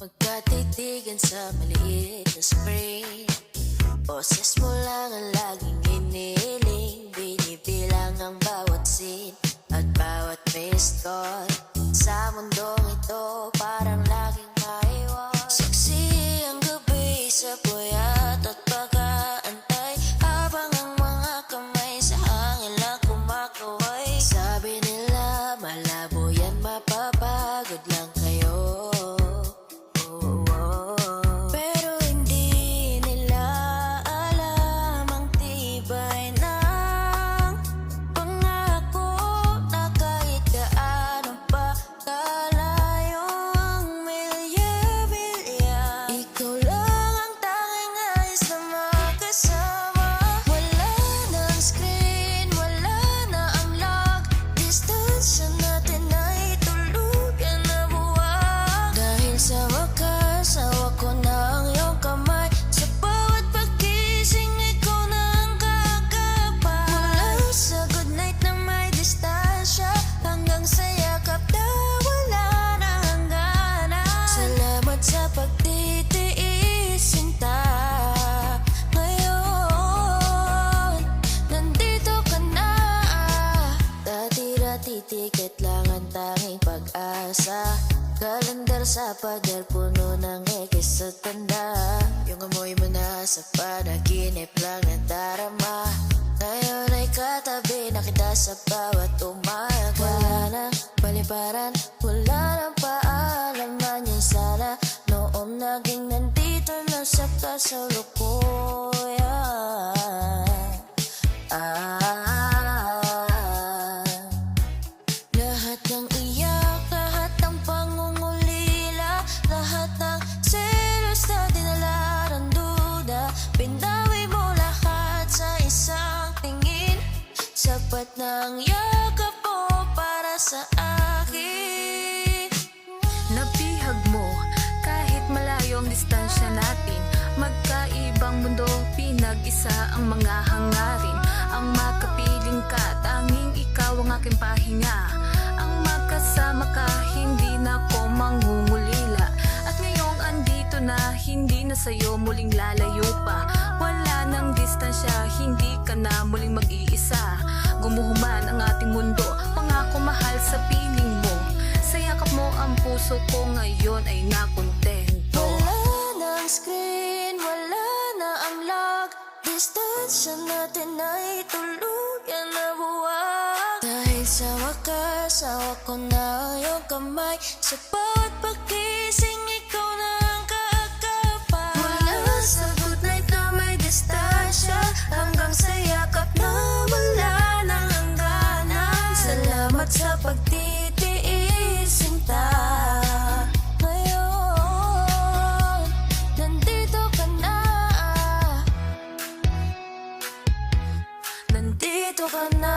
Magkatitigan sa maliit na screen, boses mo lang ang laging hinihiling. Binibilang ang bawat scene at bawat missed call. Sa mundong ito parang laging maiwan. Saksi ang gabi sa puyat at pag-aantay, habang ang mga kamay sa hangin lang kumakaway. Sabi nila malabo yan, mapapagod lang kayo. Pero hindi nila alam ang tibay ng pangako, na kahit gaano pa kalayo ang milya-milya, ikaw lang ang tanging ayos na makasama. Wala nang screen, wala na ang lock, distansya natin ay tuluyan na buwag. Dahil sa wakas, hawak ko na ang iyong kamay. Sa bawat pagkising, ikaw na ang kakapay. Mula sa good night na may distansya, hanggang sa yakap na wala na hangganan. Salamat sa pagtitiis, sinta. Ngayon, nandito ka na. Dati-dati tiket lang ang tanging pag-asa. Kalendar sa pader, puno ng ekis at tanda. Yung amoy mo na sa panaginip lang nadarama. Ngayon ay katabi na kita sa bawat umaga. Wala nang paliparan, wala nang paalaman. Yan sana noong naging nandito na sa kasalukuyan. Lahat ng iyak, lahat ng pangungulila, lahat ng selos na dinala ng duda, binawi mo lahat sa isang tingin. Sapat ng yakap mo para sa akin. Nabihag mo kahit malayo ang distansya natin. Magkaibang mundo, pinag-isa ang mga hangarin. Ang makapiling ka, tanging ikaw ang aking pahinga. Ang makasama ka, hindi na ko mangungulila. At ngayong andito na, hindi na sa'yo muling lalayo pa. Wala nang distansya, hindi ka na muling mag-iisa. Gumuhuman ang ating mundo, pangako mahal sa piling mo. Sa yakap mo ang puso ko ngayon ay nakontento. Wala nang screen, wala na ang lock, distansya natin ay tuluyan na buwag. Dahil sa wakas, hawak ko na iyong kamay. Sa bawat pagkising, ikaw na ang kakapay. Wala sa good night na may distansya, hanggang sa yakap na wala nang hangganan. Salamat sa pagtitiis, sinta. Ngayon, nandito ka na. Nandito ka na.